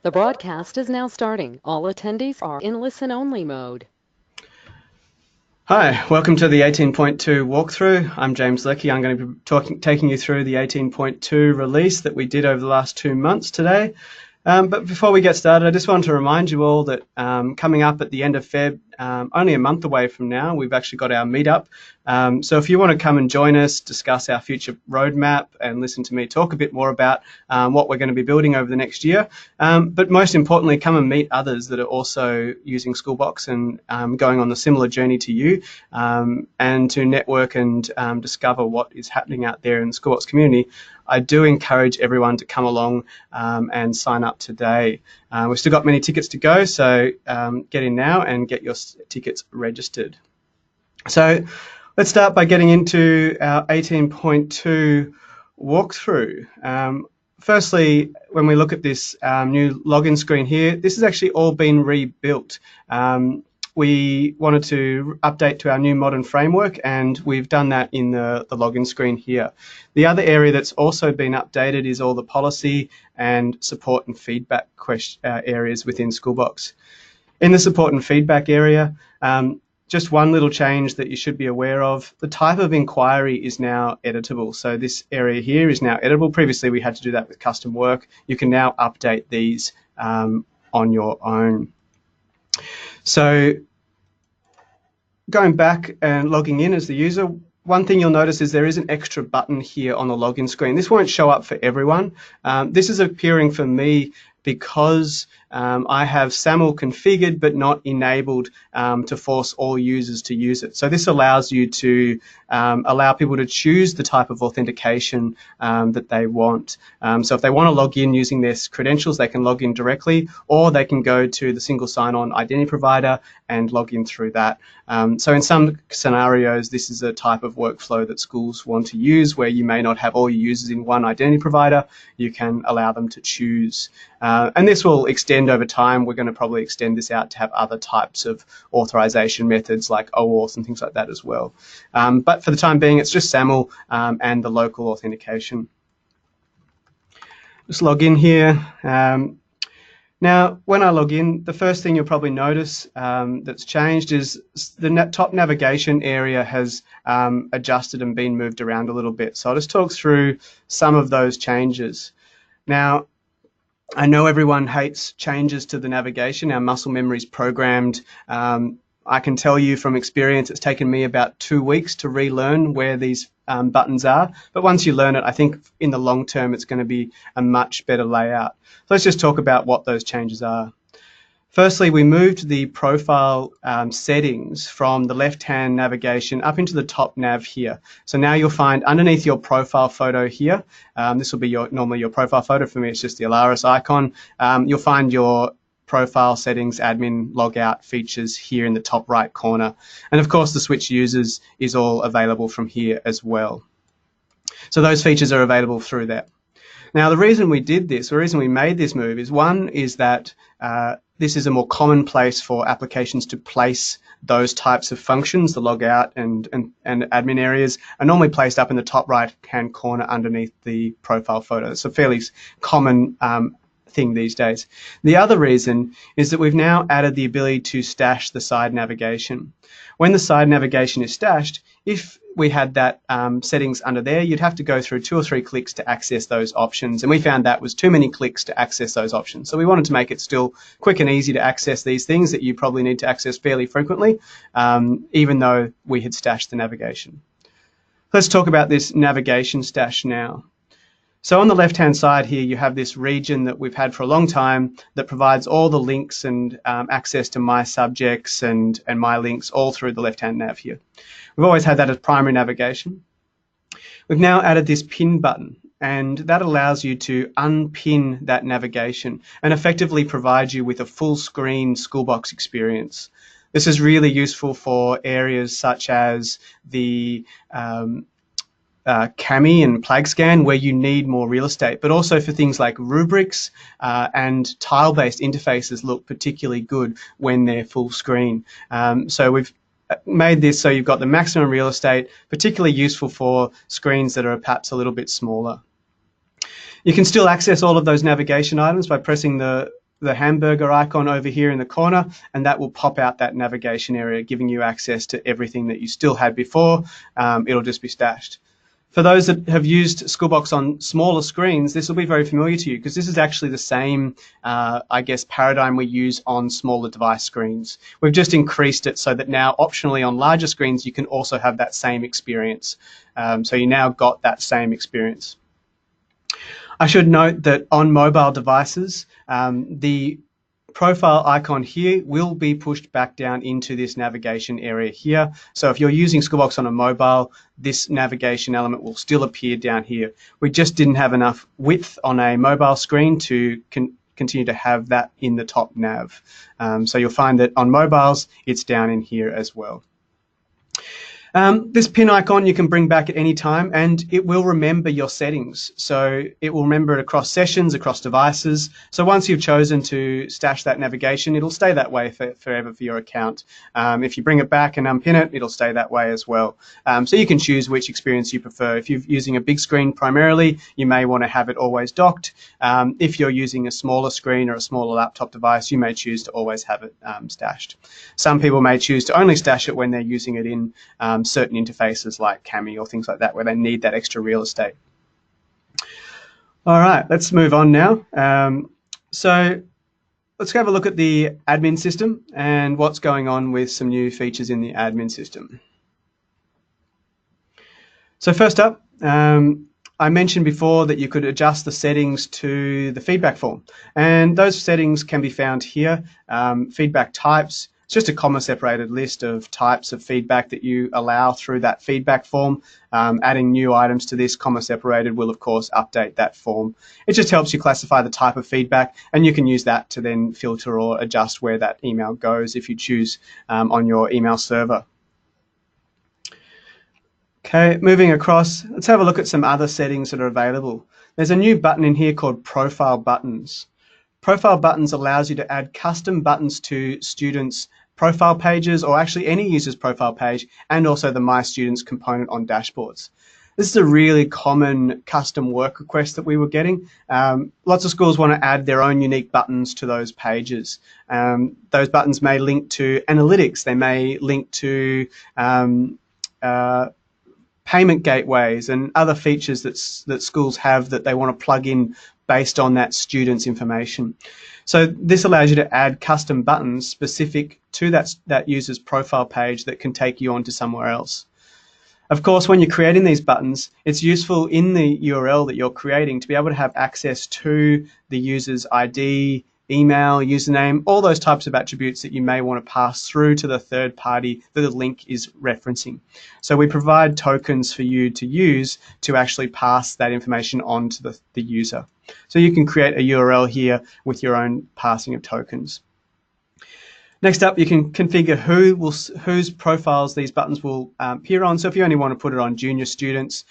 The broadcast is now starting. All attendees are in listen-only mode. Hi, welcome to the 18.2 walkthrough. I'm James Leckie. I'm going to be taking you through the 18.2 release that we did over the last 2 months today. But before we get started, I just want to remind you all that coming up at the end of Feb, only a month away from now, we've actually got our meetup. So if you want to come and join us, discuss our future roadmap and listen to me talk a bit more about what we're going to be building over the next year. But most importantly, come and meet others that are also using Schoolbox and going on the similar journey to you, and to network and discover what is happening out there in the Schoolbox community. I do encourage everyone to come along and sign up today. We've still got many tickets to go, so get in now and get your tickets registered. So let's start by getting into our 18.2 walkthrough. Firstly, when we look at this new login screen here, this has actually all been rebuilt. We wanted to update to our new modern framework, and we've done that in the login screen here. The other area that's also been updated is all the policy and support and feedback areas within Schoolbox. In the support and feedback area, just one little change that you should be aware of: the type of inquiry is now editable. So this area here is now editable. Previously, we had to do that with custom work. You can now update these on your own. So going back and logging in as the user, one thing you'll notice is there is an extra button here on the login screen. This won't show up for everyone. This is appearing for me because I have SAML configured but not enabled to force all users to use it. So this allows you to allow people to choose the type of authentication that they want. So if they want to log in using their credentials, they can log in directly, or they can go to the single sign-on identity provider and log in through that. So in some scenarios, this is a type of workflow that schools want to use, where you may not have all your users in one identity provider. You can allow them to choose. And this will extend over time. We're going to probably extend this out to have other types of authorization methods like OAuth and things like that as well. But for the time being, it's just SAML and the local authentication. Just log in here. Now, when I log in, the first thing you'll probably notice that's changed is the top navigation area has adjusted and been moved around a little bit. So I'll just talk through some of those changes. Now, I know everyone hates changes to the navigation. Our muscle memory is programmed. I can tell you from experience, it's taken me about 2 weeks to relearn where these buttons are. But once you learn it, I think in the long term, it's going to be a much better layout. So let's just talk about what those changes are. Firstly, we moved the profile settings from the left-hand navigation up into the top nav here. So now you'll find underneath your profile photo here, this will be normally your profile photo. For me, it's just the Alaris icon. You'll find your profile settings, admin, logout features here in the top right corner. And of course, the switch users is all available from here as well. So those features are available through there. Now, the reason we did this, the reason we made this move is, one, is that this is a more common place for applications to place those types of functions. The logout and admin areas are normally placed up in the top right-hand corner underneath the profile photo. It's a fairly common thing these days. The other reason is that we've now added the ability to stash the side navigation. When the side navigation is stashed, if we had that settings under there, you'd have to go through 2 or 3 clicks to access those options. And we found that was too many clicks to access those options. So we wanted to make it still quick and easy to access these things that you probably need to access fairly frequently, even though we had stashed the navigation. Let's talk about this navigation stash now. So on the left-hand side here, you have this region that we've had for a long time that provides all the links and access to my subjects and my links all through the left-hand nav here. We've always had that as primary navigation. We've now added this pin button, and that allows you to unpin that navigation and effectively provide you with a full screen Schoolbox experience. This is really useful for areas such as the CAMI and PlagScan, where you need more real estate, but also for things like rubrics and tile-based interfaces look particularly good when they're full screen. So we've made this so you've got the maximum real estate, particularly useful for screens that are perhaps a little bit smaller. You can still access all of those navigation items by pressing the the hamburger icon over here in the corner, and that will pop out that navigation area, giving you access to everything that you still had before. It'll just be stashed. For those that have used Schoolbox on smaller screens, this will be very familiar to you because this is actually the same, I guess, paradigm we use on smaller device screens. We've just increased it so that now optionally on larger screens, you can also have that same experience. So you now got that same experience. I should note that on mobile devices, the profile icon here will be pushed back down into this navigation area here. So if you're using Schoolbox on a mobile, this navigation element will still appear down here. We just didn't have enough width on a mobile screen to continue to have that in the top nav. So you'll find that on mobiles, it's down in here as well. This pin icon you can bring back at any time, and it will remember your settings. So it will remember it across sessions, across devices. So once you've chosen to stash that navigation, it'll stay that way forever for your account. If you bring it back and unpin it, it'll stay that way as well. So you can choose which experience you prefer. If you're using a big screen primarily, you may want to have it always docked. If you're using a smaller screen or a smaller laptop device, you may choose to always have it stashed. Some people may choose to only stash it when they're using it in certain interfaces like Cami or things like that where they need that extra real estate. All right, let's move on now. So let's have a look at the admin system and what's going on with some new features in the admin system. So first up, I mentioned before that you could adjust the settings to the feedback form, and those settings can be found here. Feedback types. It's just a comma-separated list of types of feedback that you allow through that feedback form. Adding new items to this comma-separated will, of course, update that form. It just helps you classify the type of feedback, and you can use that to then filter or adjust where that email goes if you choose on your email server. Okay, moving across, let's have a look at some other settings that are available. There's a new button in here called Profile Buttons. Profile Buttons allows you to add custom buttons to students' profile pages, or actually any user's profile page, and also the My Students component on dashboards. This is a really common custom work request that we were getting. Lots of schools want to add their own unique buttons to those pages. Those buttons may link to analytics, they may link to payment gateways and other features that schools have that they want to plug in based on that student's information. So this allows you to add custom buttons specific to that user's profile page that can take you on to somewhere else. Of course, when you're creating these buttons, it's useful in the URL that you're creating to be able to have access to the user's ID, email, username, all those types of attributes that you may want to pass through to the third party that the link is referencing. So we provide tokens for you to use to actually pass that information on to the user. So you can create a URL here with your own passing of tokens. Next up, you can configure whose profiles these buttons will appear on. So if you only want to put it on junior students,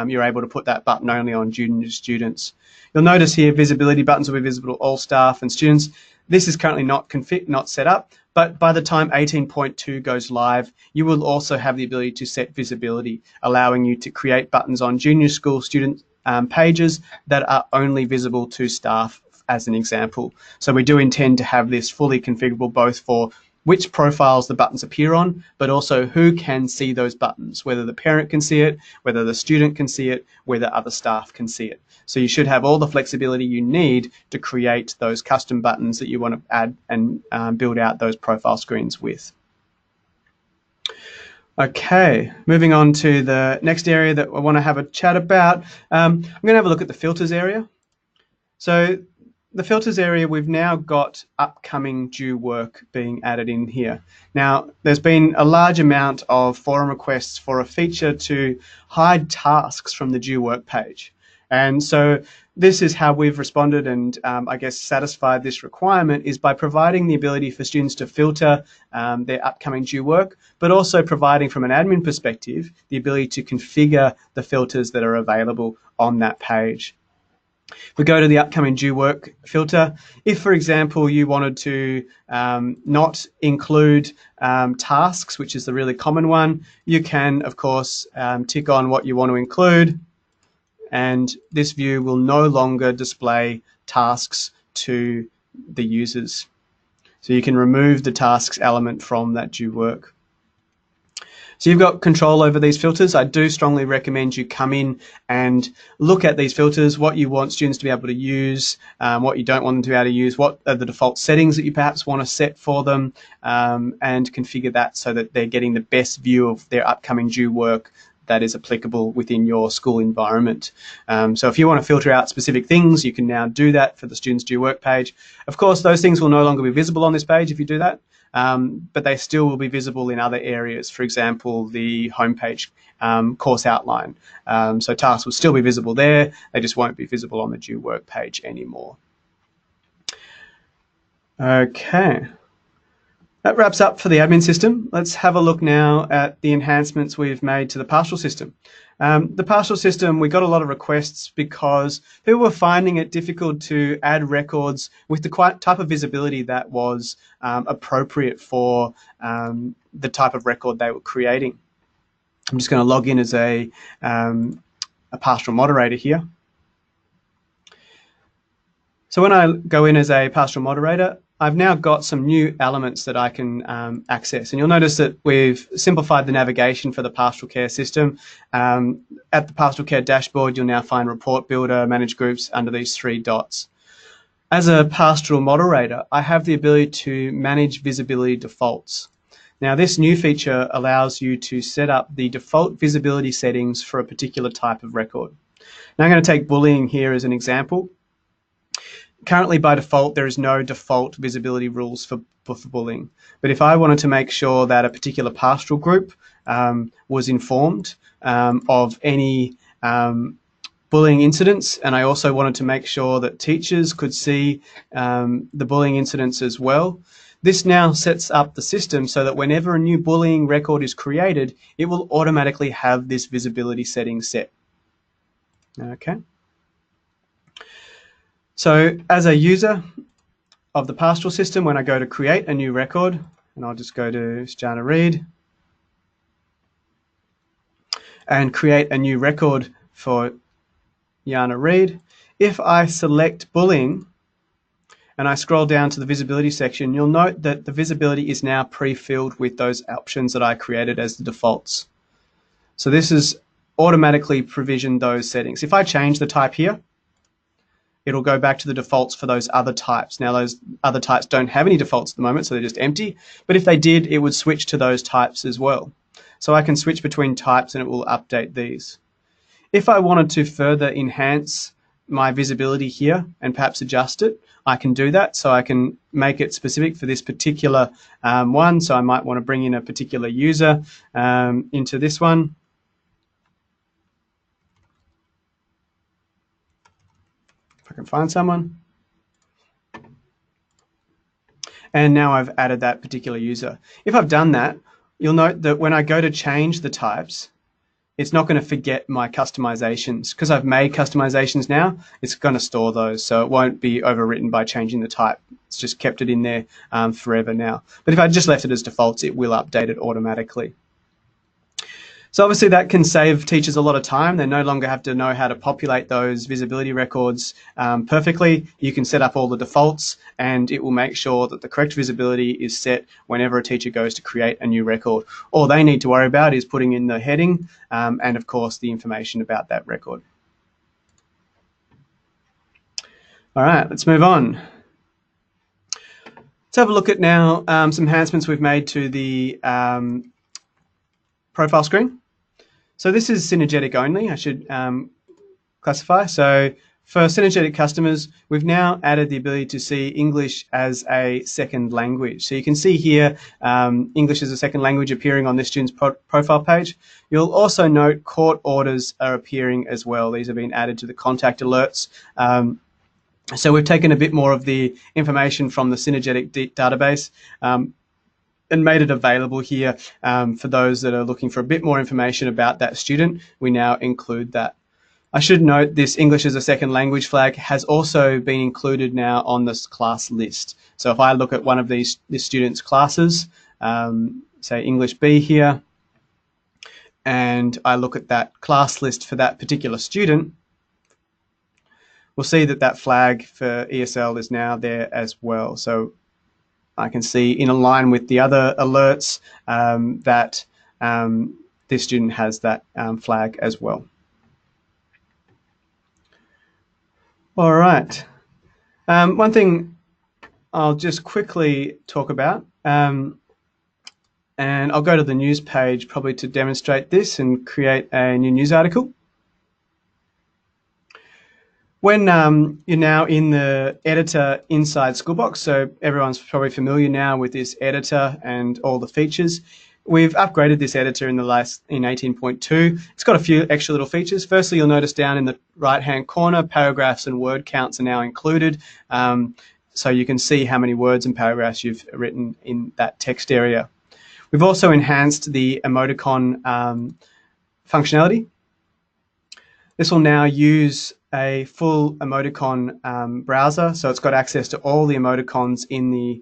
you're able to put that button only on junior students. You'll notice here visibility buttons will be visible to all staff and students. This is currently not set up, but by the time 18.2 goes live, you will also have the ability to set visibility, allowing you to create buttons on junior school student pages that are only visible to staff, as an example. So we do intend to have this fully configurable both for which profiles the buttons appear on, but also who can see those buttons, whether the parent can see it, whether the student can see it, whether other staff can see it. So you should have all the flexibility you need to create those custom buttons that you want to add and build out those profile screens with. Okay, moving on to the next area that I want to have a chat about. I'm going to have a look at the filters area. So the filters area, we've now got upcoming due work being added in here. Now, there's been a large amount of forum requests for a feature to hide tasks from the due work page. And so this is how we've responded and I guess satisfied this requirement, is by providing the ability for students to filter their upcoming due work, but also providing from an admin perspective the ability to configure the filters that are available on that page. We go to the upcoming due work filter. If, for example, you wanted to not include tasks, which is the really common one, you can, of course, tick on what you want to include, and this view will no longer display tasks to the users. So you can remove the tasks element from that due work. So you've got control over these filters. I do strongly recommend you come in and look at these filters, what you want students to be able to use, what you don't want them to be able to use, what are the default settings that you perhaps want to set for them, and configure that so that they're getting the best view of their upcoming due work that is applicable within your school environment. So if you want to filter out specific things, you can now do that for the students' due work page. Of course, those things will no longer be visible on this page if you do that. But they still will be visible in other areas. For example, the homepage course outline. So tasks will still be visible there. They just won't be visible on the due work page anymore. Okay. That wraps up for the admin system. Let's have a look now at the enhancements we've made to the pastoral system. The pastoral system, we got a lot of requests because people were finding it difficult to add records with the type of visibility that was appropriate for the type of record they were creating. I'm just going to log in as a pastoral moderator here. So when I go in as a pastoral moderator, I've now got some new elements that I can access. And you'll notice that we've simplified the navigation for the pastoral care system. At the pastoral care dashboard, you'll now find report builder, manage groups under these 3 dots. As a pastoral moderator, I have the ability to manage visibility defaults. Now, this new feature allows you to set up the default visibility settings for a particular type of record. Now, I'm going to take bullying here as an example. Currently, by default, there is no default visibility rules for bullying. But if I wanted to make sure that a particular pastoral group was informed of any bullying incidents, and I also wanted to make sure that teachers could see the bullying incidents as well, this now sets up the system so that whenever a new bullying record is created, it will automatically have this visibility setting set. Okay. So as a user of the pastoral system, when I go to create a new record, and I'll just go to Sjana Reed and create a new record for Yana Reed, if I select bullying and I scroll down to the visibility section, you'll note that the visibility is now pre-filled with those options that I created as the defaults. So this is automatically provisioned those settings. If I change the type here, it'll go back to the defaults for those other types. Now, those other types don't have any defaults at the moment, so they're just empty. But if they did, it would switch to those types as well. So I can switch between types and it will update these. If I wanted to further enhance my visibility here and perhaps adjust it, I can do that. So I can make it specific for this particular one. So I might want to bring in a particular user into this one. If I can find someone. And now I've added that particular user. If I've done that, you'll note that when I go to change the types, it's not going to forget my customizations. Because I've made customizations now, it's going to store those. So it won't be overwritten by changing the type. It's just kept it in there forever now. But if I just left it as defaults, it will update it automatically. So obviously that can save teachers a lot of time. They no longer have to know how to populate those visibility records perfectly. You can set up all the defaults and it will make sure that the correct visibility is set whenever a teacher goes to create a new record. All they need to worry about is putting in the heading and of course the information about that record. All right, let's move on. Let's have a look at now some enhancements we've made to the profile screen. So this is synergetic only, I should classify. So for synergetic customers, we've now added the ability to see English as a second language. So you can see here English as a second language appearing on this student's profile page. You'll also note court orders are appearing as well. These have been added to the contact alerts. So we've taken a bit more of the information from the synergetic database and made it available here for those that are looking for a bit more information about that student. We now include that. I should note this English as a second language flag has also been included now on this class list. So if I look at one of this student's classes, say English B here, and I look at that class list for that particular student, we'll see that that flag for ESL is now there as well. So I can see in line with the other alerts that this student has that flag as well. All right. One thing I'll just quickly talk about, and I'll go to the news page probably to demonstrate this and create a new news article. When you're now in the editor inside Schoolbox, so everyone's probably familiar now with this editor and all the features. We've upgraded this editor in 18.2. It's got a few extra little features. Firstly, you'll notice down in the right-hand corner, paragraphs and word counts are now included. So you can see how many words and paragraphs you've written in that text area. We've also enhanced the emoticon functionality. This will now use a full emoticon browser, so it's got access to all the emoticons in the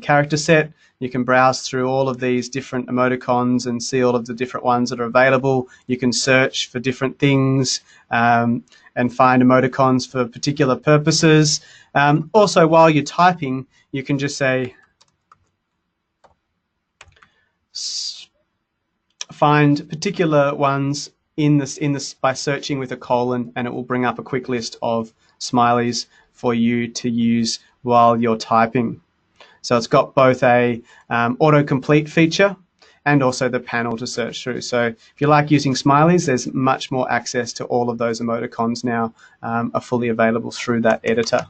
character set. You can browse through all of these different emoticons and see all of the different ones that are available. You can search for different things and find emoticons for particular purposes. Also, while you're typing, you can just say, find particular ones in this by searching with a colon, and it will bring up a quick list of smileys for you to use while you're typing. So it's got both a autocomplete feature and also the panel to search through. So if you like using smileys, there's much more access to all of those emoticons now are fully available through that editor.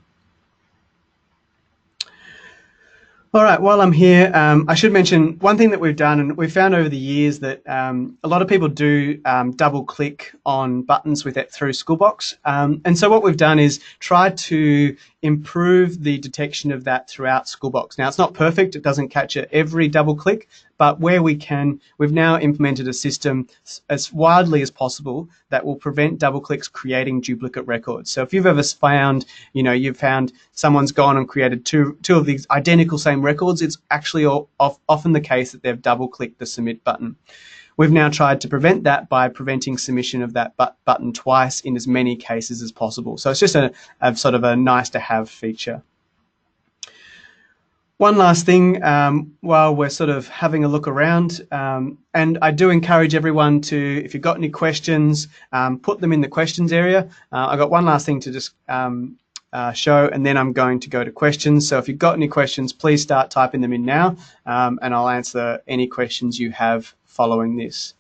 All right, while I'm here, I should mention one thing that we've done, and we've found over the years that a lot of people do double click on buttons through Schoolbox. And so what we've done is tried to improve the detection of that throughout Schoolbox. Now, it's not perfect. It doesn't capture every double click, but where we can, we've now implemented a system as widely as possible that will prevent double clicks creating duplicate records. So if you've ever found, you've found someone's gone and created two of these identical same records, it's actually often the case that they've double clicked the submit button. We've now tried to prevent that by preventing submission of that button twice in as many cases as possible. So it's just a sort of a nice to have feature. One last thing, while we're sort of having a look around, and I do encourage everyone to, if you've got any questions, put them in the questions area. I've got one last thing to just show, and then I'm going to go to questions. So if you've got any questions, please start typing them in now, and I'll answer any questions you have following this.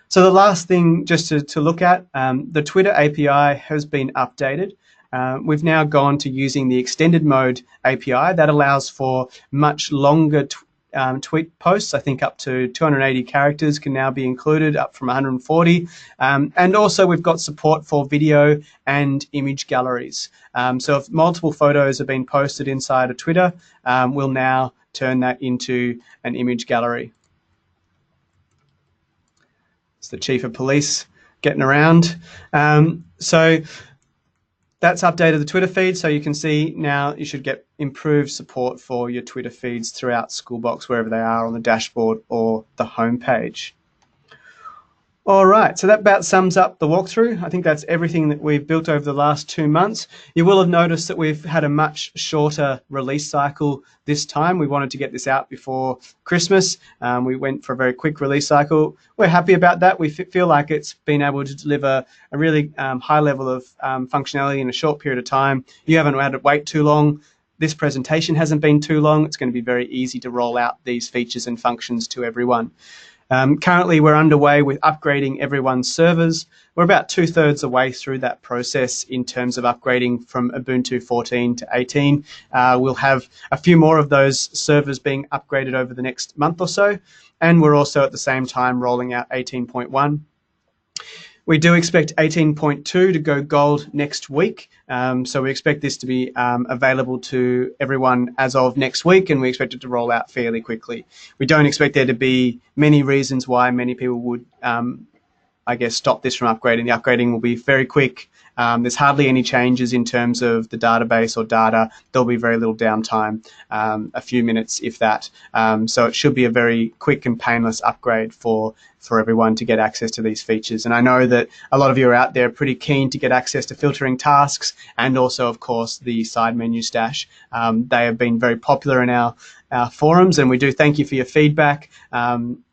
So the last thing just to look at, the Twitter API has been updated. We've now gone to using the extended mode API that allows for much longer tweet posts. I think up to 280 characters can now be included, up from 140. And also we've got support for video and image galleries. So if multiple photos have been posted inside of Twitter, we'll now turn that into an image gallery. It's the Chief of Police getting around. So that's updated the Twitter feed, so you can see now you should get improved support for your Twitter feeds throughout Schoolbox, wherever they are on the dashboard or the home page. All right, so that about sums up the walkthrough. I think that's everything that we've built over the last 2 months. You will have noticed that we've had a much shorter release cycle this time. We wanted to get this out before Christmas. We went for a very quick release cycle. We're happy about that. We feel like it's been able to deliver a really high level of functionality in a short period of time. You haven't had to wait too long. This presentation hasn't been too long. It's going to be very easy to roll out these features and functions to everyone. Currently, we're underway with upgrading everyone's servers. We're about 2/3 the way through that process in terms of upgrading from Ubuntu 14 to 18. We'll have a few more of those servers being upgraded over the next month or so, and we're also at the same time rolling out 18.1. We do expect 18.2 to go gold next week, so we expect this to be available to everyone as of next week, and we expect it to roll out fairly quickly. We don't expect there to be many reasons why many people would, I guess, stop this from upgrading. The upgrading will be very quick. There's hardly any changes in terms of the database or data. There'll be very little downtime, a few minutes if that. So it should be a very quick and painless upgrade for for everyone to get access to these features. And I know that a lot of you are out there pretty keen to get access to filtering tasks and also, of course, the side menu stash. They have been very popular in our forums, and we do thank you for your feedback.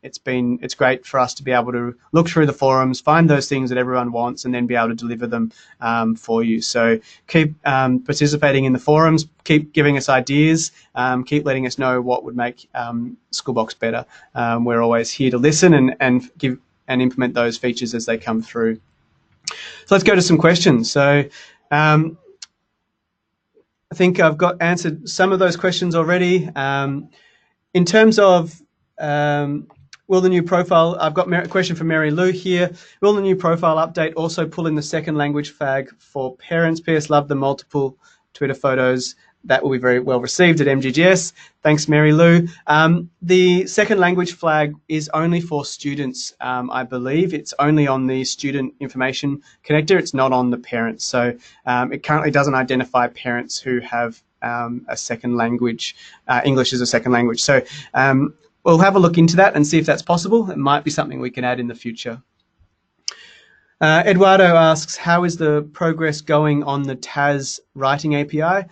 It's great for us to be able to look through the forums, find those things that everyone wants, and then be able to deliver them for you. So keep participating in the forums, keep giving us ideas, keep letting us know what would make Schoolbox better. We're always here to listen and give and implement those features as they come through. So let's go to some questions. So I think I've answered some of those questions already. In terms of will the new profile, I've got a question from Mary Lou here. Will the new profile update also pull in the second language flag for parents? PS love the multiple Twitter photos. That will be very well received at MGGS. Thanks, Mary Lou. The second language flag is only for students, I believe. It's only on the student information connector. It's not on the parents. So it currently doesn't identify parents who have a second language, English as a second language. So we'll have a look into that and see if that's possible. It might be something we can add in the future. Eduardo asks, how is the progress going on the TAS writing API?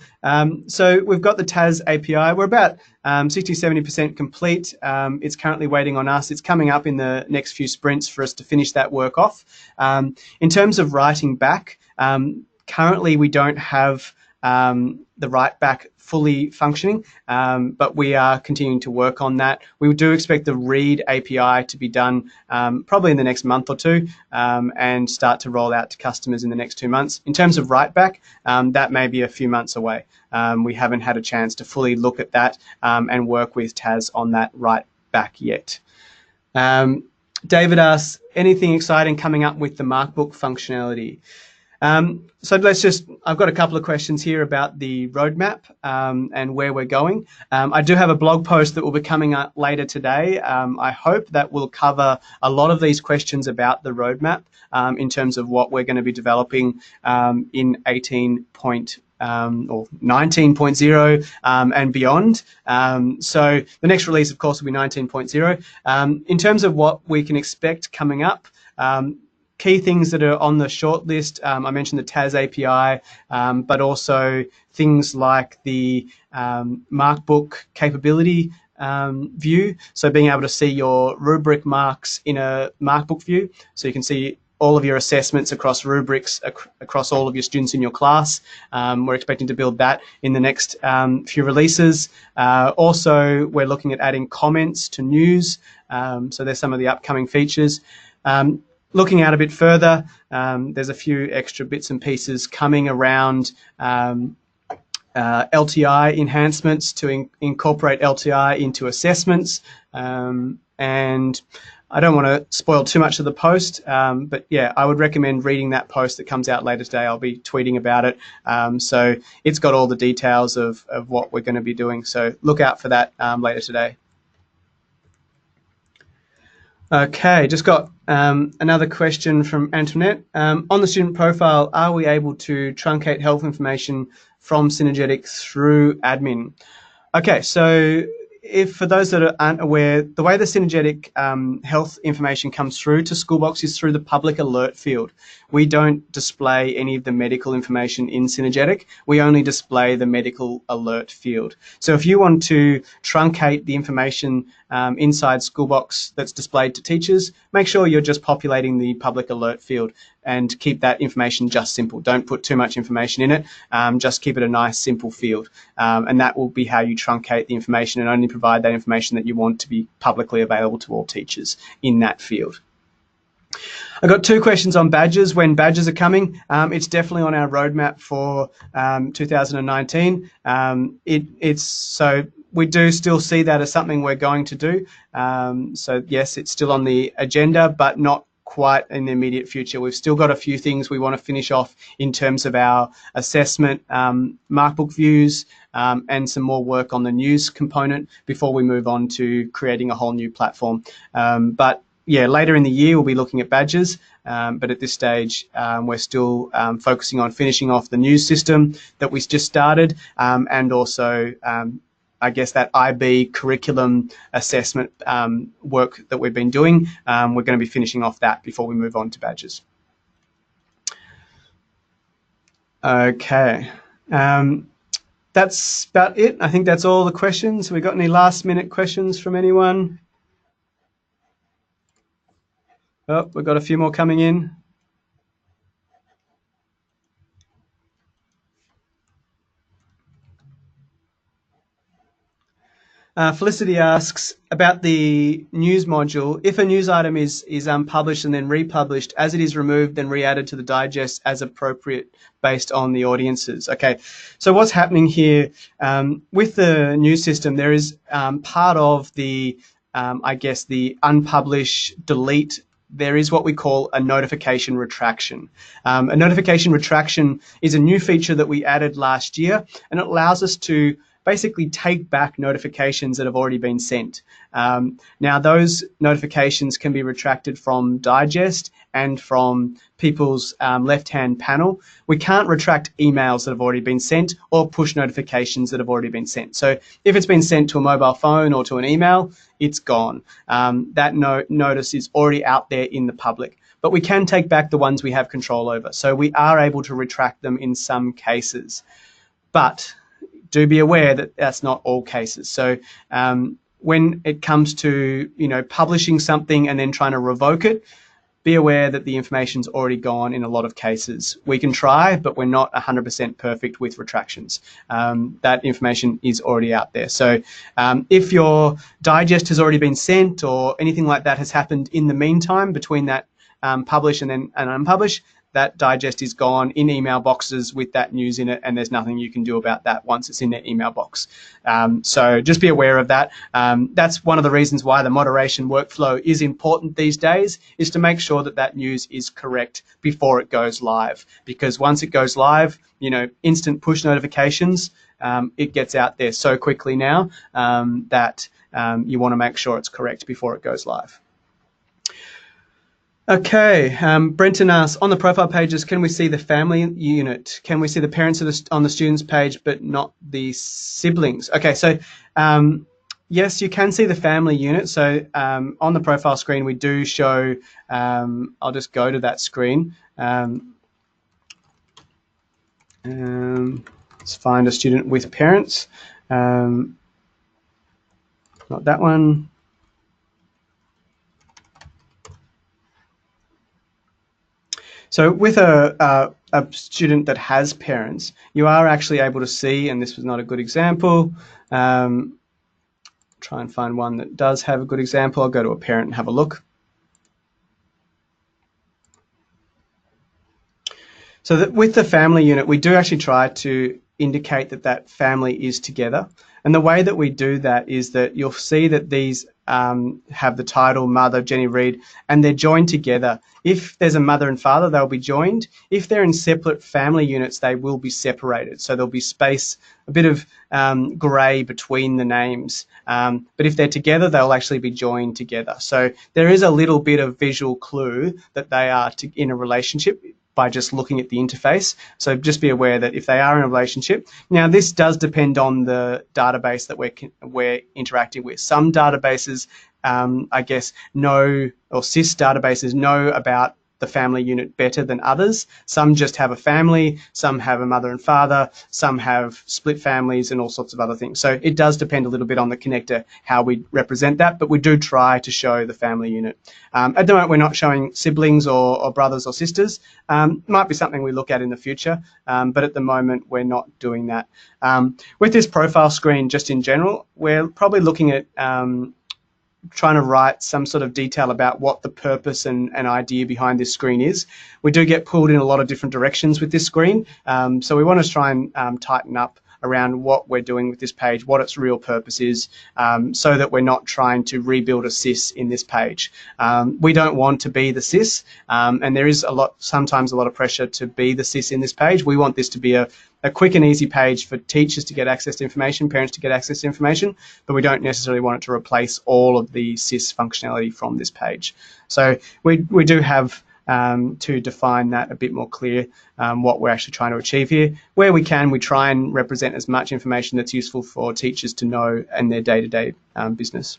So we've got the TAS API. We're about 60-70% complete. It's currently waiting on us. It's coming up in the next few sprints for us to finish that work off. In terms of writing back, currently we don't have the write back fully functioning, but we are continuing to work on that. We do expect the read API to be done probably in the next month or two and start to roll out to customers in the next 2 months. In terms of write back, that may be a few months away. We haven't had a chance to fully look at that and work with Taz on that write back yet. David asks, anything exciting coming up with the Markbook functionality? So I've got a couple of questions here about the roadmap and where we're going. I do have a blog post that will be coming up later today. I hope that will cover a lot of these questions about the roadmap in terms of what we're going to be developing in 19.0 and beyond. So the next release, of course, will be 19.0. In terms of what we can expect coming up, key things that are on the short list, I mentioned the TAS API, but also things like the Markbook capability view. So being able to see your rubric marks in a Markbook view. So you can see all of your assessments across rubrics, across all of your students in your class. We're expecting to build that in the next few releases. Also, we're looking at adding comments to news. So there's some of the upcoming features. Looking out a bit further, there's a few extra bits and pieces coming around LTI enhancements to incorporate LTI into assessments. And I don't want to spoil too much of the post, but yeah, I would recommend reading that post that comes out later today. I'll be tweeting about it. So it's got all the details of what we're going to be doing. So look out for that later today. Okay, just got another question from Antoinette. On the student profile, are we able to truncate health information from Synergetic through admin? Okay, so if for those that aren't aware, the way the Synergetic health information comes through to Schoolbox is through the public alert field. We don't display any of the medical information in Synergetic. We only display the medical alert field. So if you want to truncate the information inside Schoolbox that's displayed to teachers, make sure you're just populating the public alert field and keep that information just simple. Don't put too much information in it. Just keep it a nice, simple field. And that will be how you truncate the information and only provide that information that you want to be publicly available to all teachers in that field. I've got two questions on badges. When badges are coming, it's definitely on our roadmap for 2019. So we do still see that as something we're going to do. So yes, it's still on the agenda, but not quite in the immediate future. We've still got a few things we want to finish off in terms of our assessment, Markbook views, and some more work on the news component before we move on to creating a whole new platform. But yeah, later in the year, we'll be looking at badges. But at this stage, we're still focusing on finishing off the news system that we just started and also I guess that IB curriculum assessment work that we've been doing. We're going to be finishing off that before we move on to badges. Okay. That's about it. I think that's all the questions. Have we got any last minute questions from anyone? Oh, we've got a few more coming in. Felicity asks about the news module. If a news item is unpublished and then republished, as it is removed, then re-added to the digest as appropriate based on the audiences. Okay, so what's happening here with the news system, there is part of the, I guess, the unpublish, delete, there is what we call a notification retraction. A notification retraction is a new feature that we added last year, and it allows us to basically take back notifications that have already been sent. Now, those notifications can be retracted from digest and from people's left-hand panel. We can't retract emails that have already been sent or push notifications that have already been sent. So if it's been sent to a mobile phone or to an email, it's gone. That notice is already out there in the public. But we can take back the ones we have control over. So we are able to retract them in some cases. But do be aware that that's not all cases. So when it comes to publishing something and then trying to revoke it, be aware that the information's already gone in a lot of cases. We can try, but we're not 100% perfect with retractions. That information is already out there. So if your digest has already been sent or anything like that has happened in the meantime between that publish and then unpublish, that digest is gone in email boxes with that news in it, and there's nothing you can do about that once it's in their email box. So just be aware of that. That's one of the reasons why the moderation workflow is important these days, is to make sure that that news is correct before it goes live. Because once it goes live, instant push notifications, it gets out there so quickly now that you want to make sure it's correct before it goes live. Okay, Brenton asks, on the profile pages, can we see the family unit? Can we see the parents on the students page but not the siblings? Okay, so yes, you can see the family unit. So on the profile screen, we do show, I'll just go to that screen. Let's find a student with parents. Not that one. So with a student that has parents, you are actually able to see, and this was not a good example, try and find one that does have a good example. I'll go to a parent and have a look. So that with the family unit, we do actually try to indicate that that family is together. And the way that we do that is that you'll see that these have the title Mother Jenny Reid, and they're joined together. If there's a mother and father, they'll be joined. If they're in separate family units, they will be separated. So there'll be space, a bit of grey between the names. But if they're together, they'll actually be joined together. So there is a little bit of visual clue that they are in a relationship by just looking at the interface. So just be aware that if they are in a relationship, now this does depend on the database that we're interacting with. Some databases, I guess, know, or SIS databases know about the family unit better than others. Some just have a family, some have a mother and father, some have split families and all sorts of other things. So it does depend a little bit on the connector how we represent that, but we do try to show the family unit. At the moment, we're not showing siblings or brothers or sisters. Might be something we look at in the future, but at the moment, we're not doing that. With this profile screen, just in general, we're probably looking at trying to write some sort of detail about what the purpose and idea behind this screen is. We do get pulled in a lot of different directions with this screen, so we want to try and tighten up around what we're doing with this page, what its real purpose is, so that we're not trying to rebuild a SIS in this page. We don't want to be the SIS, and there is sometimes a lot of pressure to be the SIS in this page. We want this to be a quick and easy page for teachers to get access to information, parents to get access to information, but we don't necessarily want it to replace all of the SIS functionality from this page. So we do have to define that a bit more clear, what we're actually trying to achieve here. Where we can, we try and represent as much information that's useful for teachers to know in their day-to-day business.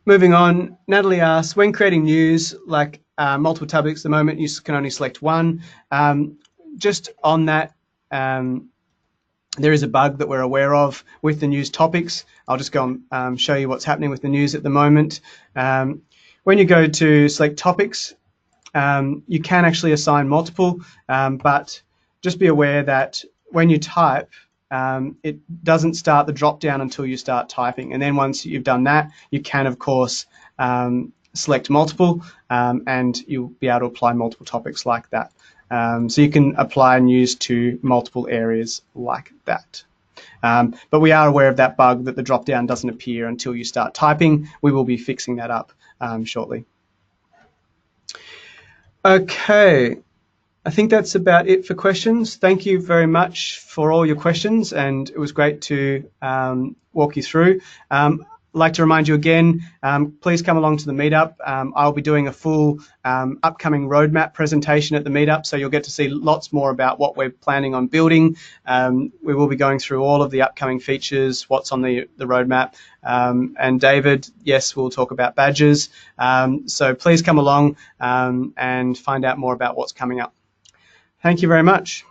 Moving on, Natalie asks, when creating news, like multiple topics at the moment, you can only select one. Just on that, there is a bug that we're aware of with the news topics. I'll just go and show you what's happening with the news at the moment. When you go to select topics, you can actually assign multiple, but just be aware that when you type, it doesn't start the drop down until you start typing. And then once you've done that, you can, of course, select multiple, and you'll be able to apply multiple topics like that. So you can apply news to multiple areas like that. But we are aware of that bug that the drop down doesn't appear until you start typing. We will be fixing that up shortly. Okay. I think that's about it for questions. Thank you very much for all your questions, and it was great to walk you through. I'd like to remind you again, please come along to the meetup. I'll be doing a full upcoming roadmap presentation at the meetup, so you'll get to see lots more about what we're planning on building. We will be going through all of the upcoming features, what's on the roadmap, and David, yes, we'll talk about badges. So please come along and find out more about what's coming up. Thank you very much.